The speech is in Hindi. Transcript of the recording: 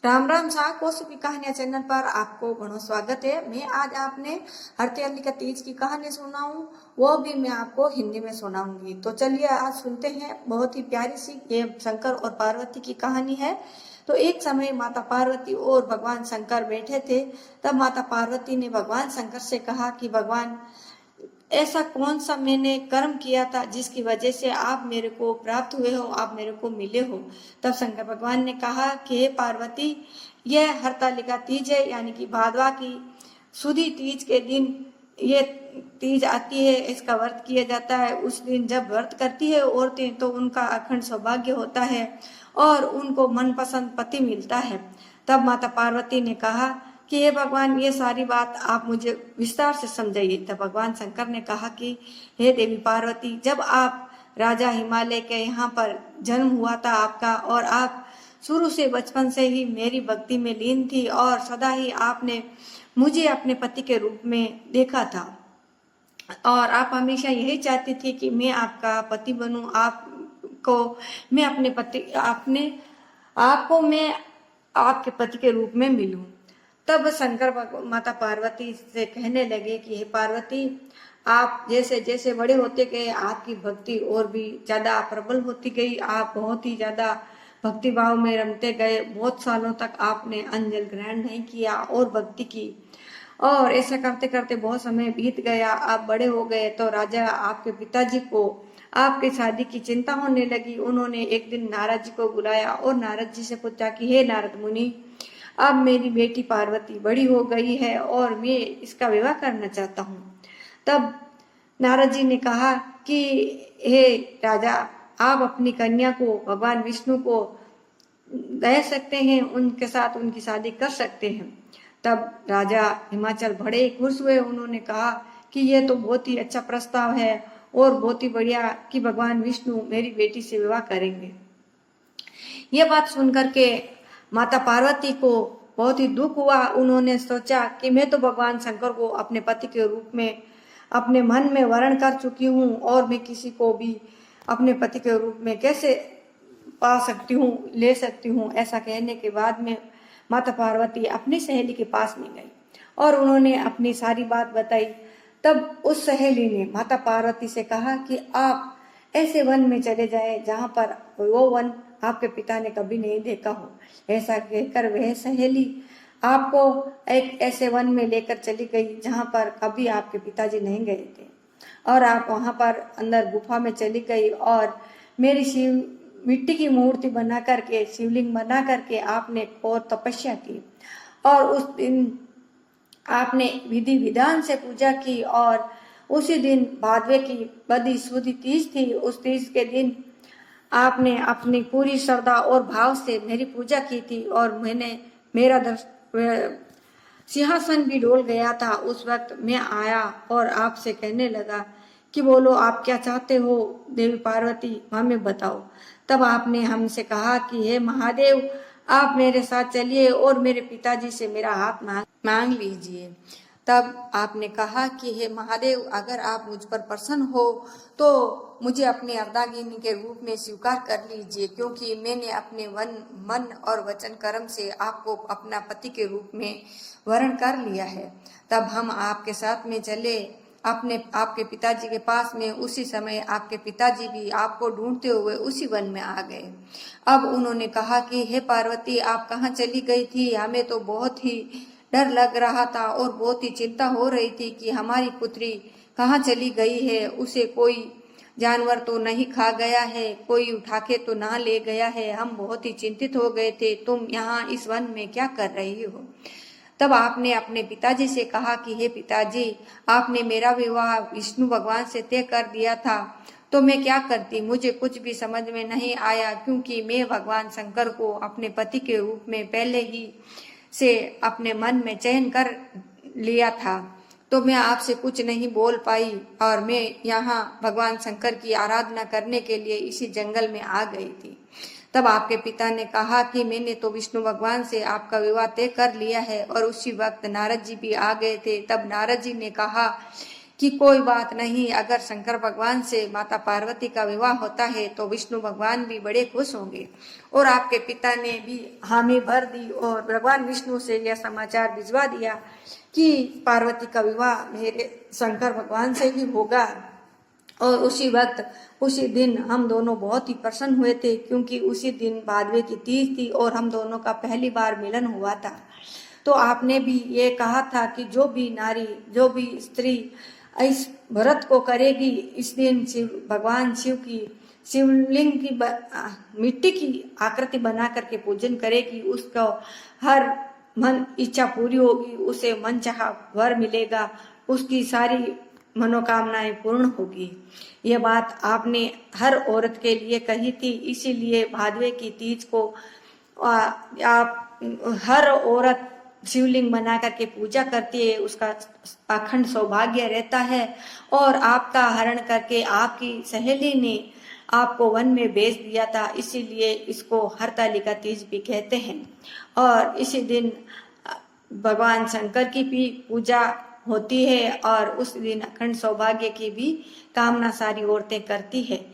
राम राम सा कौशिकी कहानियां चैनल पर आपको घणो स्वागत है। मैं आज आपने हरतालिका का तीज की कहानी सुनाऊं, वो भी मैं आपको हिंदी में सुनाऊंगी। तो चलिए आज सुनते हैं। बहुत ही प्यारी सी ये शंकर और पार्वती की कहानी है। तो एक समय माता पार्वती और भगवान शंकर बैठे थे। तब माता पार्वती ने भगवान शंकर से कहा कि भगवान, ऐसा कौन सा मैंने कर्म किया था जिसकी वजह से आप मेरे को प्राप्त हुए हो, आप मेरे को मिले हो। तब शंकर भगवान ने कहा कि हे पार्वती, यह हरतालिका तीज है, यानी कि भादवा की सुदी तीज के दिन ये तीज आती है। इसका व्रत किया जाता है। उस दिन जब व्रत करती है औरतें तो उनका अखंड सौभाग्य होता है और उनको मनपसंद पति मिलता है। तब माता पार्वती ने कहा कि हे भगवान, ये सारी बात आप मुझे विस्तार से समझाइए। तब भगवान शंकर ने कहा कि हे देवी पार्वती, जब आप राजा हिमालय के यहाँ पर जन्म हुआ था आपका, और आप शुरू से बचपन से ही मेरी भक्ति में लीन थी और सदा ही आपने मुझे अपने पति के रूप में देखा था और आप हमेशा यही चाहती थी कि मैं आपका पति बनूं, आपको मैं अपने पति आपने आपको मैं आपके पति के रूप में मिलूं। तब शंकर माता पार्वती से कहने लगे कि हे पार्वती, आप जैसे जैसे बड़े होते गए आपकी भक्ति और भी ज्यादा प्रबल होती गई। आप बहुत ही ज्यादा भक्ति भाव में रमते गए। बहुत सालों तक आपने अन्न जल ग्रहण नहीं किया और भक्ति की, और ऐसा करते करते बहुत समय बीत गया। आप बड़े हो गए तो राजा आपके पिताजी को आपकी शादी की चिंता होने लगी। उन्होंने एक दिन नारद जी को बुलाया और नारद जी से पूछा कि हे नारद मुनि, अब मेरी बेटी पार्वती बड़ी हो गई है और मैं इसका विवाह करना चाहता हूँ। तब नारद जी ने कहा कि हे राजा, आप अपनी कन्या को भगवान विष्णु को दे सकते हैं, उनके साथ उनकी शादी कर सकते हैं। तब राजा हिमाचल बड़े खुश हुए। उन्होंने कहा कि यह तो बहुत ही अच्छा प्रस्ताव है और बहुत ही बढ़िया कि भगवान विष्णु मेरी बेटी से विवाह करेंगे। ये बात सुनकर के माता पार्वती को बहुत ही दुख हुआ। उन्होंने सोचा कि मैं तो भगवान शंकर को अपने पति के रूप में अपने मन में वर्ण कर चुकी हूँ और मैं किसी को भी अपने पति के रूप में कैसे पा सकती हूँ, ले सकती हूँ। ऐसा कहने के बाद में माता पार्वती अपनी सहेली के पास में गई और उन्होंने अपनी सारी बात बताई। तब उस सहेली ने माता पार्वती से कहा कि आप ऐसे वन में चले जाएं जहां पर वो वन आपके पिता ने कभी नहीं देखा हो। ऐसा कहकर वह सहेली आपको एक ऐसे वन में लेकर चली गई जहां पर कभी आपके पिताजी नहीं गए थे, और आप वहां पर अंदर गुफा में चली गई और मेरी मिट्टी की मूर्ति बना करके, शिवलिंग बना करके आपने और तपस्या की, और उस दिन आपने विधि विधान से पूजा की। और उसी दिन भादवे की बड़ी सुदी तीज थी। उस तीज के दिन आपने अपनी पूरी श्रद्धा और भाव से मेरी पूजा की थी और मेरा सिंहासन भी डोल गया था। उस वक्त मैं आया और आपसे कहने लगा कि बोलो, आप क्या चाहते हो देवी पार्वती, हमें बताओ। तब आपने हमसे कहा कि हे महादेव, आप मेरे साथ चलिए और मेरे पिताजी से मेरा हाथ मांग लीजिए। तब आपने कहा कि हे महादेव, अगर आप मुझ पर प्रसन्न हो तो मुझे अपनी अर्धांगिनी के रूप में स्वीकार कर लीजिए, क्योंकि मैंने अपने मन और वचन कर्म से आपको अपना पति के रूप में वर्ण कर लिया है। तब हम आपके साथ में चले आपके पिताजी के पास में। उसी समय आपके पिताजी भी आपको ढूंढते हुए उसी वन में आ गए। अब उन्होंने कहा कि हे पार्वती, आप कहाँ चली गई थी? हमें तो बहुत ही डर लग रहा था और बहुत ही चिंता हो रही थी कि हमारी पुत्री कहाँ चली गई है। उसे कोई जानवर तो नहीं खा गया है, कोई उठा के तो ना ले गया है। हम बहुत ही चिंतित हो गए थे। तुम यहाँ इस वन में क्या कर रही हो? तब आपने अपने पिताजी से कहा कि हे पिताजी, आपने मेरा विवाह विष्णु भगवान से तय कर दिया था, तो मैं क्या करती? मुझे कुछ भी समझ में नहीं आया, क्योंकि मैं भगवान शंकर को अपने पति के रूप में पहले ही से अपने मन में चयन कर लिया था। तो मैं आपसे कुछ नहीं बोल पाई और मैं यहाँ भगवान शंकर की आराधना करने के लिए इसी जंगल में आ गई थी। तब आपके पिता ने कहा कि मैंने तो विष्णु भगवान से आपका विवाह तय कर लिया है। और उसी वक्त नारद जी भी आ गए थे। तब नारद जी ने कहा कि कोई बात नहीं, अगर शंकर भगवान से माता पार्वती का विवाह होता है तो विष्णु भगवान भी बड़े खुश होंगे। और आपके पिता ने भी हामी भर दी और भगवान विष्णु से यह समाचार भिजवा दिया कि पार्वती का विवाह मेरे शंकर भगवान से ही होगा। और उसी वक्त उसी दिन हम दोनों बहुत ही प्रसन्न हुए थे, क्योंकि उसी दिन भादवे की तीज थी और हम दोनों का पहली बार मिलन हुआ था। तो आपने भी ये कहा था कि जो भी नारी, जो भी स्त्री इस व्रत को करेगी, इस दिन भगवान शिव की शिवलिंग की मिट्टी की आकृति बना करके पूजन करेगी, उसको हर मन इच्छा पूरी होगी, उसे मनचाहा वर मिलेगा, उसकी सारी मनोकामनाएं पूर्ण होगी। ये बात आपने हर औरत के लिए कही थी, इसीलिए भादवे की तीज को आप हर औरत शिवलिंग बना करके पूजा करती है, उसका अखंड सौभाग्य रहता है। और आपका हरण करके आपकी सहेली ने आपको वन में भेज दिया था, इसीलिए इसको हरतालिका तीज भी कहते हैं। और इसी दिन भगवान शंकर की भी पूजा होती है और उस दिन अखंड सौभाग्य की भी कामना सारी औरतें करती है।